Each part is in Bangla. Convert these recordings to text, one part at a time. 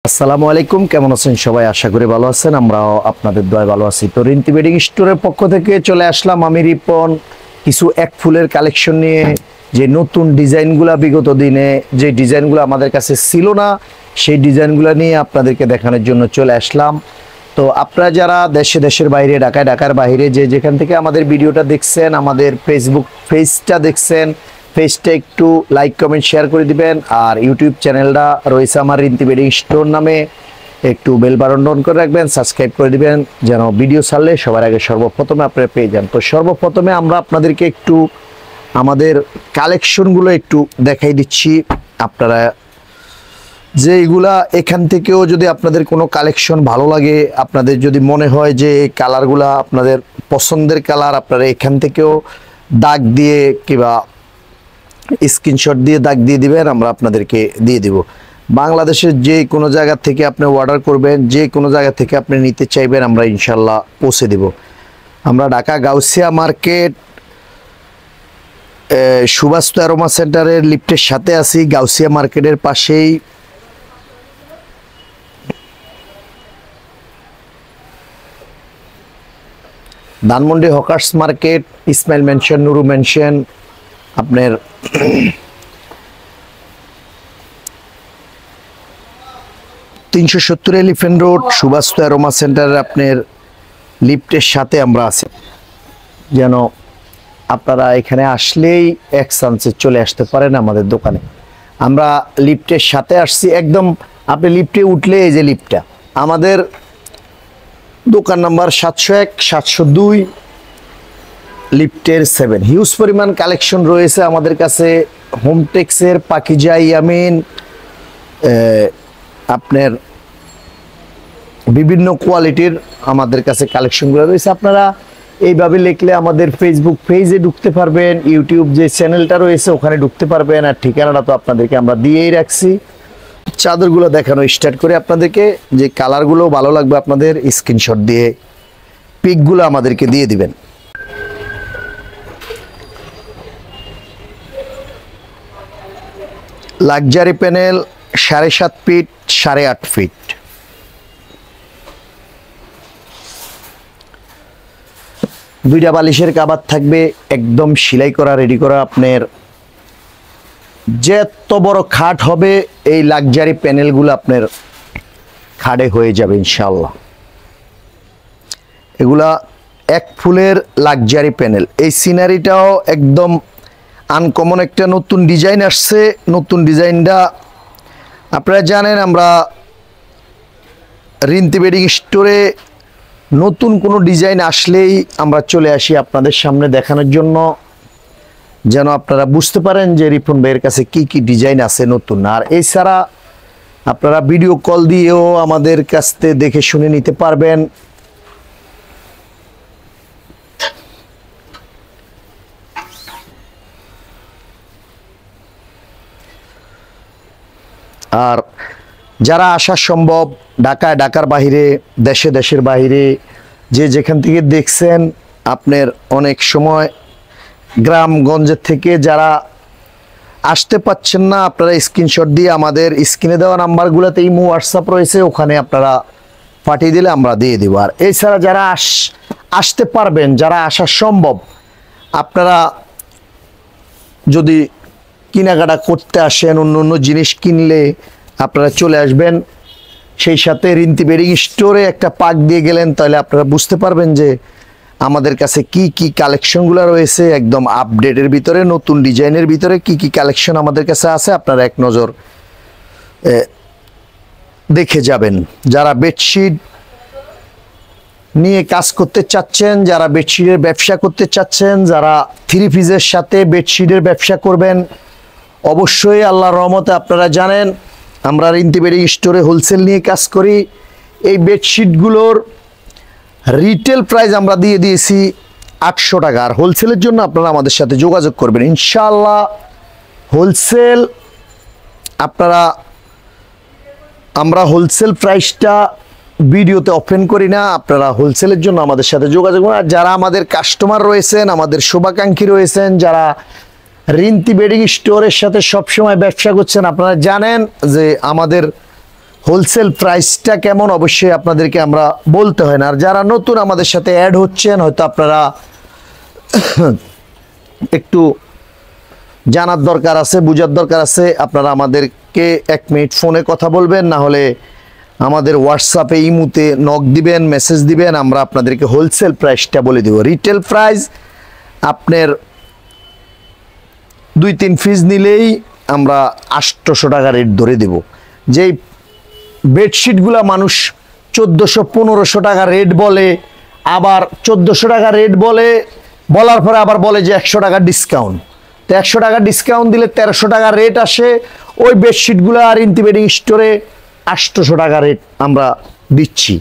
আসসালামু আলাইকুম, কেমন আছেন সবাই? আশা করি ভালো আছেন, আমরাও আপনাদের দোয়ায় ভালো আছি। তো রিন্তি বেডিং স্টোরের পক্ষ থেকে চলে আসলাম আমি রিপন কিছু এক ফুলের কালেকশন নিয়ে। যে নতুন ডিজাইনগুলো বিগত দিনে যে ডিজাইনগুলো আমাদের কাছে ছিল না, সেই ডিজাইনগুলো নিয়ে আপনাদেরকে দেখানোর জন্য চলে আসলাম। তো আপনারা যারা দেশের বাইরে, ঢাকার বাইরে যে যেখান থেকে আমাদের ভিডিওটা দেখছেন, আমাদের ফেসবুক পেজটা দেখছেন, পেজটা একটু লাইক কমেন্ট শেয়ার করে দিবেন। আর ইউটিউব চ্যানেলটা রয়েছে আমার রিন্তি বেডিং স্টোর নামে, একটু বেল বাটন অন করে রাখবেন, সাবস্ক্রাইব করে দিবেন যেন ভিডিও ছাড়লে সবার আগে সর্বপ্রথমে আপনারা পেয়ে যান। তো সর্বপ্রথমে আমরা আপনাদেরকে একটু আমাদের কালেকশনগুলো একটু দেখাই দিচ্ছি। আপনারা যে এগুলা এখান থেকেও যদি আপনাদের কোনো কালেকশন ভালো লাগে, আপনাদের যদি মনে হয় যে এই কালারগুলা আপনাদের পছন্দের কালার, আপনারা এখান থেকেও দাগ দিয়ে কিংবা স্ক্রিনশট দিয়ে দাগ দিয়ে দিবেন, আমরা আপনাদেরকে দিয়ে দিব। বাংলাদেশের যে কোনো জায়গা থেকে আপনি অর্ডার করবেন, যে কোনো জায়গা থেকে আপনি নিতে চাইবেন, আমরা ইনশাল্লাহ পৌঁছে দেব। আমরা ঢাকা গাউসিয়া মার্কেট সুভাষ অ্যারোমা সেন্টারের লিফটের সাথে আছি, গাউসিয়া মার্কেটের পাশেই। Dhanmondi hawkers market, Ismail mansion, Nuru mention, আপনার 370 এলিফ্যান্ট রোড সুভাষ অ্যারোমা সেন্টারের আপনার লিফটের সাথে আমরা আছি। যেন আপনারা এখানে আসলেই এক চান্সে চলে আসতে পারেন আমাদের দোকানে। আমরা লিফটের সাথে আসছি একদম, আপনি লিফটে উঠলে এই যে লিফটটা, আমাদের দোকান নাম্বার 701 702 লিফটের 7। হিউজ পরিমাণ কালেকশন রয়েছে আমাদের কাছে। হোমটেক্সের পাকিজা ইয়ামিন, আপনার বিভিন্ন কোয়ালিটির আমাদের কাছে কালেকশনগুলো রয়েছে। আপনারা এইভাবে লিখলে আমাদের ফেসবুক পেজে ঢুকতে পারবেন, ইউটিউব যে চ্যানেলটা রয়েছে ওখানে ঢুকতে পারবেন। আর ঠিকানাটা তো আপনাদেরকে আমরা দিয়েই রাখছি। চাদরগুলো দেখানো স্টার্ট করে আপনাদেরকে, যে কালারগুলো ভালো লাগবে আপনাদের স্ক্রিনশট দিয়ে পিকগুলো আমাদেরকে দিয়ে দিবেন। লাক্সারি প্যানেল 7.5 ফিট 8.5 ফিট, দুইটা বালিশের কাভার থাকবে, একদম সেলাই করা রেডি করা। আপনার যত বড় খাট হবে এই লাক্সারি প্যানেলগুলো আপনার খাটে হয়ে যাবে ইনশাল্লাহ। এগুলা এক ফুলের লাক্সারি প্যানেল। এই সিনারিটাও একদম আনকমন একটা নতুন ডিজাইন আসছে। নতুন ডিজাইনটা আপনারা জানেন, আমরা রিন্তি বেডিং স্টোরে নতুন কোনো ডিজাইন আসলেই আমরা চলে আসি আপনাদের সামনে দেখানোর জন্য, যেন আপনারা বুঝতে পারেন যে রিপন ভাইয়ের কাছে কি কি ডিজাইন আছে নতুন। আর এছাড়া আপনারা ভিডিও কল দিয়েও আমাদের কাছ থেকে দেখে শুনে নিতে পারবেন। আর যারা আসা সম্ভব, ঢাকার বাইরে, দেশের বাইরে, যে যেখান থেকে দেখছেন, আপনার অনেক সময় গ্রামগঞ্জের থেকে যারা আসতে পাচ্ছেন না, আপনারা স্ক্রিনশট দিয়ে আমাদের স্ক্রিনে দেওয়া নাম্বারগুলোতে ইমো হোয়াটসঅ্যাপ রয়েছে, ওখানে আপনারা পাঠিয়ে দিলে আমরা দিয়ে দেবো। আর এছাড়া যারা আসতে পারবেন, যারা আসা সম্ভব, আপনারা যদি কেনাকাটা করতে আসেন, অন্য জিনিস কিনলে আপনারা চলে আসবেন, সেই সাথে রিন্তি বেডিং স্টোরে একটা পাক দিয়ে গেলেন, তাহলে আপনারা বুঝতে পারবেন যে আমাদের কাছে কি কি কালেকশনগুলো রয়েছে। একদম আপডেটের ভিতরে, নতুন ডিজাইনের ভিতরে কি কি কালেকশন আমাদের কাছে আছে, আপনারা এক নজর দেখে যাবেন। যারা বেডশিট নিয়ে কাজ করতে চাচ্ছেন, যারা বেডশিটের ব্যবসা করতে চাচ্ছেন, যারা 3 পিসের সাথে বেডশিটের ব্যবসা করবেন, অবশ্যই আল্লাহর রহমতে আপনারা জানেন আমরা রিন্তি বেডিং স্টোরে হোলসেল নিয়ে কাজ করি। এই বেডশিটগুলোর রিটেল প্রাইস আমরা দিয়ে দিয়েছি 800 টাকা। আর হোলসেলের জন্য আপনারা আমাদের সাথে যোগাযোগ করবেন ইনশাআল্লাহ। হোলসেল আমরা হোলসেল প্রাইসটা ভিডিওতে ওপেন করি না, আপনারা হোলসেলের জন্য আমাদের সাথে যোগাযোগ করুন। আর যারা আমাদের কাস্টমার রয়েছেন, আমাদের শুভাকাঙ্ক্ষী রয়েছেন, যারা রিন্তি বেডিং স্টোরের সাথে সবসময় ব্যবসা করছেন, আপনারা জানেন যে আমাদের হোলসেল প্রাইসটা কেমন অবশ্যই আপনাদেরকে আমরা বলতে হয় না। আর যারা নতুন আমাদের সাথে অ্যাড হচ্ছেন, হয়তো আপনারা একটু জানার দরকার আছে, বুঝার দরকার আছে, আপনারা আমাদেরকে 1 মিনিট ফোনে কথা বলবেন, না হলে আমাদের হোয়াটসঅ্যাপে ইমুতে নক দিবেন, মেসেজ দিবেন, আমরা আপনাদেরকে হোলসেল প্রাইসটা বলে দেব। রিটেল প্রাইস আপনার 2-3 পিস নিলেই আমরা 800 টাকা রেট ধরে দেব। যেই বেডশিটগুলা মানুষ 1400-1500 টাকা রেট বলে, আবার 1400 টাকা রেট বলে, বলার পরে আবার বলে যে 100 টাকা ডিসকাউন্ট। তো 100 টাকা ডিসকাউন্ট দিলে 1300 টাকা রেট আসে। ওই বেডশিটগুলো আর ইন্তি বেডিং স্টোরে 800 টাকা রেট আমরা দিচ্ছি।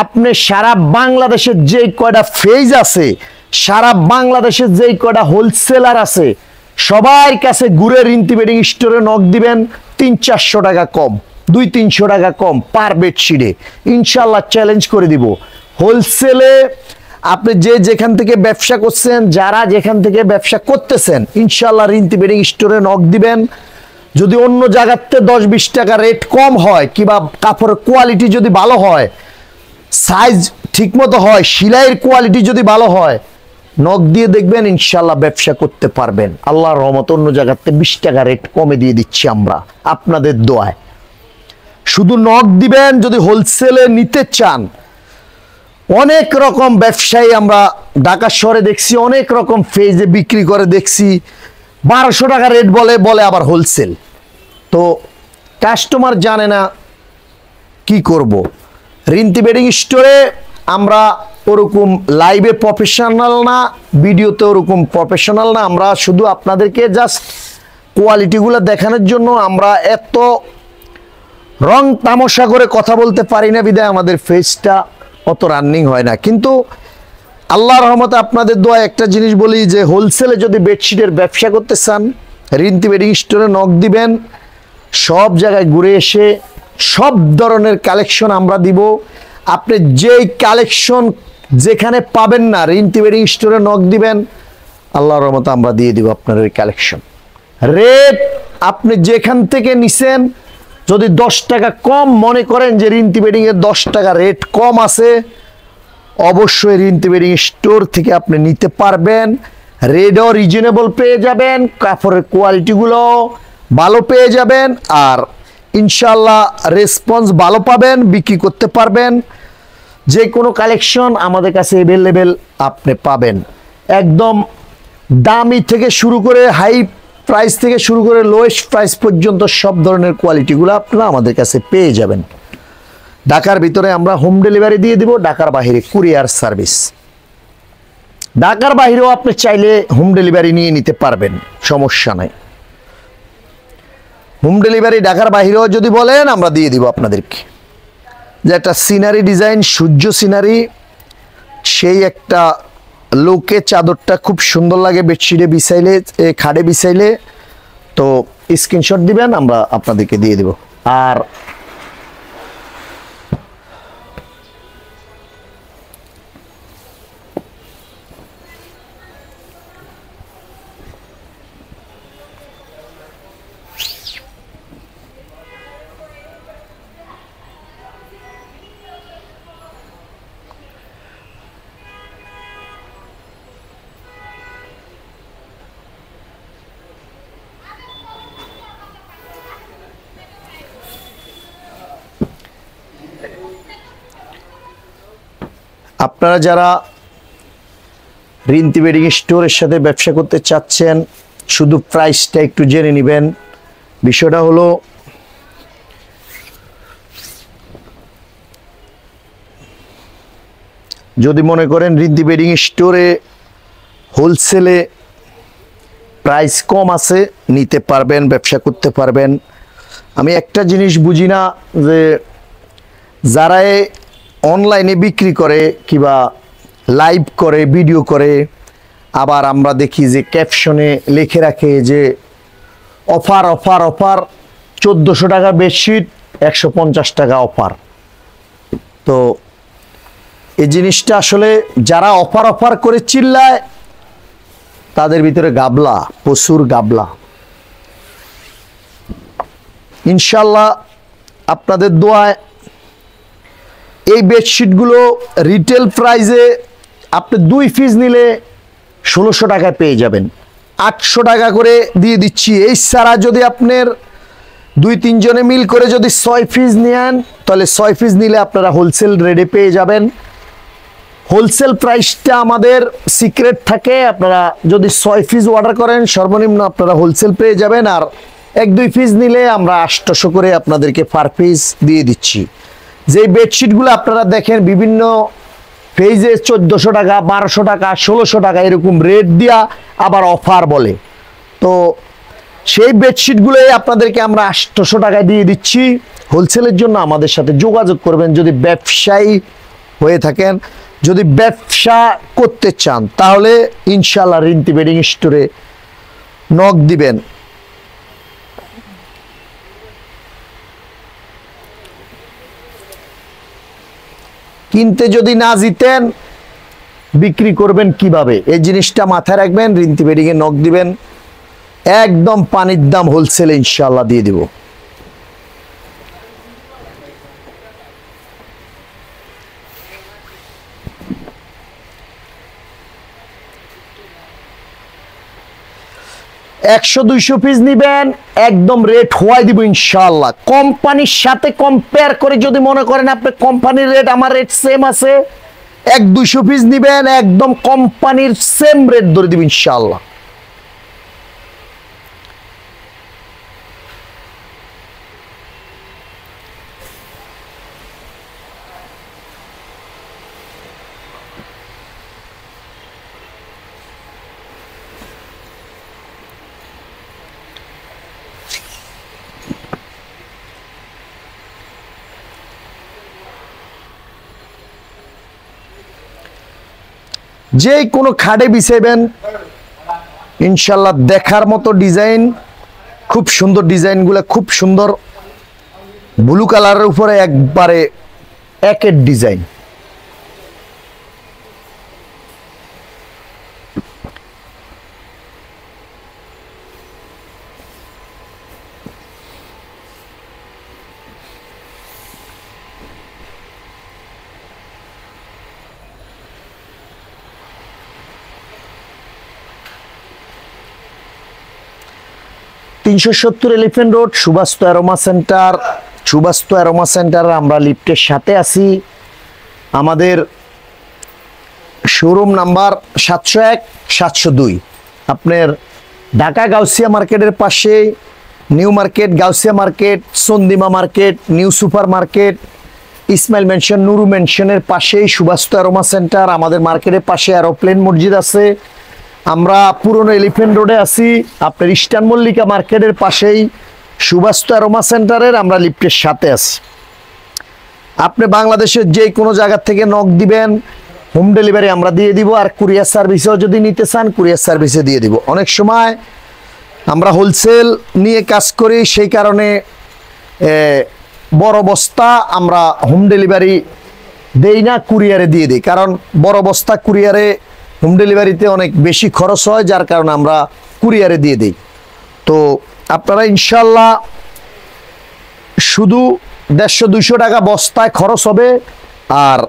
আপনি সারা বাংলাদেশের যেই কয়টা ফেজ আছে, সারা বাংলাদেশের যেই কয়টা হোলসেলার আছে, সবার কাছে ঘুরে ইন্তি বেডিং স্টোরে নক দিবেন, 300-400 টাকা কম, 200-300 টাকা কম পার বেডশিটে ইনশাল্লাহ চ্যালেঞ্জ করে দিব। হোলসেলে আপনি যেখান থেকে ব্যবসা করছেন, যারা যেখান থেকে ব্যবসা করতেছেন, ইনশাল্লাহ রিন্তি বেডিং স্টোরে নক দিবেন। যদি অন্য জায়গাতে 10-20 টাকা রেট কম হয়, কিংবা কাপড়ের কোয়ালিটি যদি ভালো হয়, সাইজ ঠিকমতো হয়, সেলাইয়ের কোয়ালিটি যদি ভালো হয়, নক দিয়ে দেখবেন ইনশাল্লাহ ব্যবসা করতে পারবেন। আল্লাহর রহমত অন্য জায়গাতে 20 টাকা রেট কমে দিয়ে দিচ্ছি আমরা আপনাদের দোয়ায়। শুধু নক দিবেন যদি হোলসেলে নিতে চান। অনেক রকম ব্যবসায়ী আমরা ঢাকা শহরে দেখছি, অনেক রকম ফেজে বিক্রি করে দেখছি, 1200 টাকা রেট বলে আবার হোলসেল। তো কাস্টমার জানে না কি করব। রিন্তি বেডিং স্টোরে আমরা ওরকম লাইভে প্রফেশনাল না, ভিডিওতে ওরকম প্রফেশনাল না, আমরা শুধু আপনাদেরকে জাস্ট কোয়ালিটিগুলো দেখানোর জন্য আমরা এত রং তামাশা করে কথা বলতে পারি না, বিধায় আমাদের ফেসটা অত রানিং হয় না। কিন্তু আল্লাহর রহমতে আপনাদের দোয়া একটা জিনিস বলি, যে হোলসেলে যদি বেডশিটের ব্যবসা করতে চান, রিন্তি বেডিং স্টোরে নক দিবেন। সব জায়গায় ঘুরে এসে সব ধরনের কালেকশন আমরা দিব। আপনি যেই কালেকশন যেখানে পাবেন না, রিন্তি বেডিং স্টোরে নক দিবেন, আল্লাহর রহমতে আমরা দিয়ে দিব আপনার ওই কালেকশন। রেট আপনি যেখান থেকে নিছেন, যদি 10 টাকা কম মনে করেন যে রিন্তি বেডিং এর 10 টাকা রেট কম আছে, অবশ্যই রিন্তি বেডিং স্টোর থেকে আপনি নিতে পারবেন। রেটও রিজনেবল পেয়ে যাবেন, কাপড়ের কোয়ালিটিগুলো ভালো পেয়ে যাবেন, আর ইনশাল্লাহ রেসপন্স ভালো পাবেন, বিক্রি করতে পারবেন। যে কোনো কালেকশন আমাদের কাছে অ্যাভেলেবেল আপনি পাবেন। একদম দামি থেকে শুরু করে হাই প্রাইস থেকে শুরু করে লোয়েস্ট প্রাইস পর্যন্ত সব ধরনের কোয়ালিটিগুলো আপনারা আমাদের কাছে পেয়ে যাবেন। ঢাকার ভিতরে আমরা হোম ডেলিভারি দিয়ে দিব, ঢাকার বাইরে কুরিয়ার সার্ভিস। ঢাকার বাইরেও আপনি চাইলে হোম ডেলিভারি নিয়ে নিতে পারবেন, সমস্যা নাই। হোম ডেলিভারি ঢাকার বাইরেও যদি বলেন, আমরা দিয়ে দিব আপনাদেরকে। যে একটা সিনারি ডিজাইন, সূর্য সিনারি, সেই একটা লোকে চাদরটা খুব সুন্দর লাগে বেডশিটে বিছাইলে, খাটে বিছাইলে, তো স্ক্রিনশট দিবেন, আমরা আপনাদেরকে দিয়ে দিব। আর আপনারা যারা রিন্তি বেডিং স্টোরের সাথে ব্যবসা করতে চাচ্ছেন, শুধু প্রাইসটা একটু জেনে নেবেন। বিষয়টা হলো, যদি মনে করেন রিন্তি বেডিং স্টোরে হোলসেলে প্রাইস কম আছে, নিতে পারবেন, ব্যবসা করতে পারবেন। আমি একটা জিনিস বুঝি না, যে যারা অনলাইনে বিক্রি করে কিংবা লাইভ করে, ভিডিও করে, আবার আমরা দেখি যে ক্যাপশনে লিখে রাখে যে অফার অফার অফার, 1400 টাকা বেডশিট, 150 টাকা অফার। তো এই জিনিসটা আসলে যারা অফার অফার করে চিল্লায়, তাদের ভিতরে গাবলা, প্রচুর গাবলা। ইনশাল্লাহ আপনাদের দোয়ায় এই বেডশিটগুলো রিটেল প্রাইসে আপনি 2 পিস নিলে 1600 টাকায় পেয়ে যাবেন, 800 টাকা করে দিয়ে দিচ্ছি। এই ছাড়া যদি আপনার 2-3 জনে মিল করে যদি 6 পিস নেন, তাহলে 6 পিস নিলে আপনারা হোলসেল রেটে পেয়ে যাবেন। হোলসেল প্রাইসটা আমাদের সিক্রেট থাকে, আপনারা যদি 6 পিস অর্ডার করেন সর্বনিম্ন আপনারা হোলসেল পেয়ে যাবেন, আর 1-2 পিস নিলে আমরা 800 করে আপনাদেরকে পার পিস দিয়ে দিচ্ছি। যে বেডশিটগুলো আপনারা দেখেন বিভিন্ন পেজে 1400 টাকা, 1200 টাকা, 1600 টাকা এরকম রেট দিয়া আবার অফার বলে, তো সেই বেডশিটগুলোই আপনাদেরকে আমরা 800 টাকায় দিয়ে দিচ্ছি। হোলসেলের জন্য আমাদের সাথে যোগাযোগ করবেন যদি ব্যবসায়ী হয়ে থাকেন। যদি ব্যবসা করতে চান তাহলে ইনশাআল্লাহ রিন্তি বেডিং স্টোরে নক দিবেন। কিনতে যদি না জিতেন বিক্রি করবেন কিভাবে, এই জিনিসটা মাথায় রাখবেন। রিন্তি বেডিং এ নক দিবেন, একদম পানির দাম হোলসেলে ইনশাআল্লাহ দিয়ে দিব। একশো 200 পিস নিবেন, একদম রেট হওয়াই দিব ইনশাআল্লাহ। কোম্পানির সাথে কম্পেয়ার করে যদি মনে করেন আপনি কোম্পানির রেট আমার রেট সেম আছে, 100-200 পিস নিবেন, একদম কোম্পানির সেম রেট ধরে দিব ইনশাআল্লাহ। যে কোনো খাটে বিছাইবেন ইনশাআল্লাহ দেখার মতো ডিজাইন, খুব সুন্দর ডিজাইনগুলো, খুব সুন্দর ব্লু কালারের উপরে একবারে একের design. (370) elephant road, Suvastu aroma centre. Suvastu aroma centre আমরা লিফটের সাথে আছি। আমাদের শোরুম নাম্বার 701-702। আপনার ঢাকা গাউসিয়া মার্কেটের পাশে নিউ মার্কেট, গাউসিয়া মার্কেট, সন্দিমা market, new super market, Ismail mansion, Nuru মেনশনের পাশেই সুবাস্তু অ্যারোমা সেন্টার। আমাদের মার্কেটের পাশে এরোপ্লেন মসজিদ আছে। আমরা পুরনো এলিফ্যান্ট রোডে আছি, আপনার ইস্টার্ন মল্লিকা মার্কেটের পাশেই সুবাস্তু অ্যারোমা সেন্টারের আমরা লিফটের সাথে আছি। আপনি বাংলাদেশের যে কোনো জায়গা থেকে নক দিবেন, হোম ডেলিভারি আমরা দিয়ে দিব, আর কুরিয়ার সার্ভিসেও যদি নিতে চান কুরিয়ার সার্ভিসে দিয়ে দিব। অনেক সময় আমরা হোলসেল নিয়ে কাজ করি, সেই কারণে বড় বস্তা আমরা হোম ডেলিভারি দেই না, কুরিয়ারে দিয়ে দিই, কারণ বড় বস্তা কুরিয়ারে হোম ডেলিভারিতে অনেক বেশি খরচ হয়, যার কারণে আমরা কুরিয়ারে দিয়ে দিই। তো আপনারা ইনশাআল্লাহ শুধু 150-200 টাকা বস্তায় খরচ হবে, আর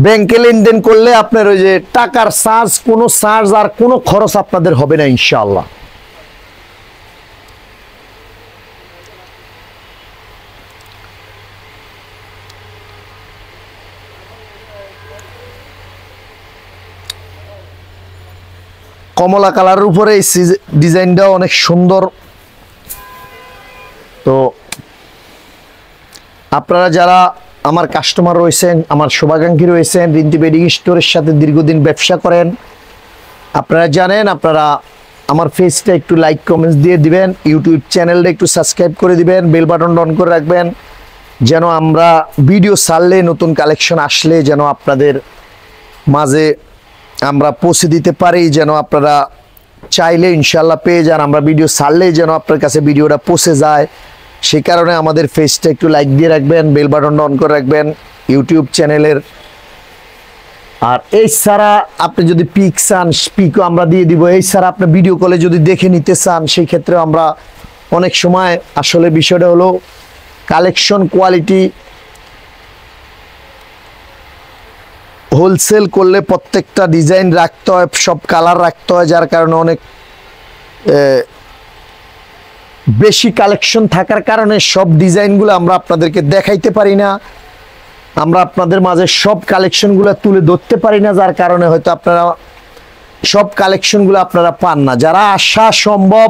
ব্যাংকে লেনদেন করলে আপনার ওই যে টাকার চার্জ, কোনো চার্জ আর কোনো খরচ আপনাদের হবে না ইনশাআল্লাহ। কমলা কালারের উপরে এই ডিজাইনটাও অনেক সুন্দর। তো আপনারা যারা আমার কাস্টমার রয়েছেন, আমার শুভাকাঙ্ক্ষী রয়েছেন, রিন্তি বেডিং স্টোরের সাথে দীর্ঘদিন ব্যবসা করেন, আপনারা জানেন, আপনারা আমার ফেসটা একটু লাইক কমেন্টস দিয়ে দিবেন, ইউটিউব চ্যানেলটা একটু সাবস্ক্রাইব করে দিবেন, বেল বাটন অন করে রাখবেন, যেন আমরা ভিডিও ছাড়লে, নতুন কালেকশন আসলে যেন আপনাদের মাঝে আমরা পৌঁছে দিতে পারি, যেন আপনারা চাইলে ইনশাআল্লাহ পেয়ে যান, আমরা ভিডিও ছাড়লেই যেন আপনার কাছে ভিডিওটা পৌঁছে যায়। সেই কারণে আমাদের ফেসটা একটু লাইক দিয়ে রাখবেন, বেল বাটনটা অন করে রাখবেন ইউটিউব চ্যানেলের। আর এই ছাড়া আপনি যদি পিক চান, পিকও আমরা দিয়ে দিব। এই ছাড়া আপনি ভিডিও কলে যদি দেখে নিতে চান, সেই ক্ষেত্রে আমরা অনেক সময় আসলে বিষয়টা হলো কালেকশন কোয়ালিটি হোলসেল করলে প্রত্যেকটা ডিজাইন রাখতে হয়, সব কালার রাখতে হয়, যার কারণে অনেক বেশি কালেকশন থাকার কারণে সব ডিজাইনগুলো আমরা আপনাদেরকে দেখাইতে পারি না, আমরা আপনাদের মাঝে সব কালেকশনগুলো তুলে ধরতে পারি না, যার কারণে হয়তো আপনারা সব কালেকশনগুলো আপনারা পান না। যারা আসা সম্ভব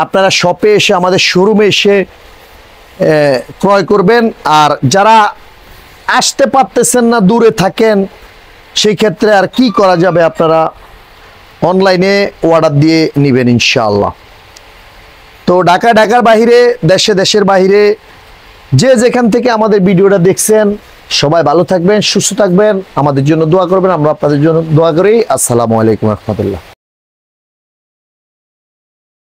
আপনারা শপে এসে আমাদের শোরুমে এসে ক্রয় করবেন, আর যারা আসতে পারতেছেন না, দূরে থাকেন, সেই ক্ষেত্রে আর কি করা যাবে, আপনারা অনলাইনে অর্ডার দিয়ে নেবেন ইনশাআল্লাহ। তো ঢাকার বাহিরে, দেশের বাহিরে যে যেখান থেকে আমাদের ভিডিওটা দেখছেন, সবাই ভালো থাকবেন, সুস্থ থাকবেন, আমাদের জন্য দোয়া করবেন, আমরা আপনাদের জন্য দোয়া করি। আসসালামু আলাইকুম রহমতুল্লাহ।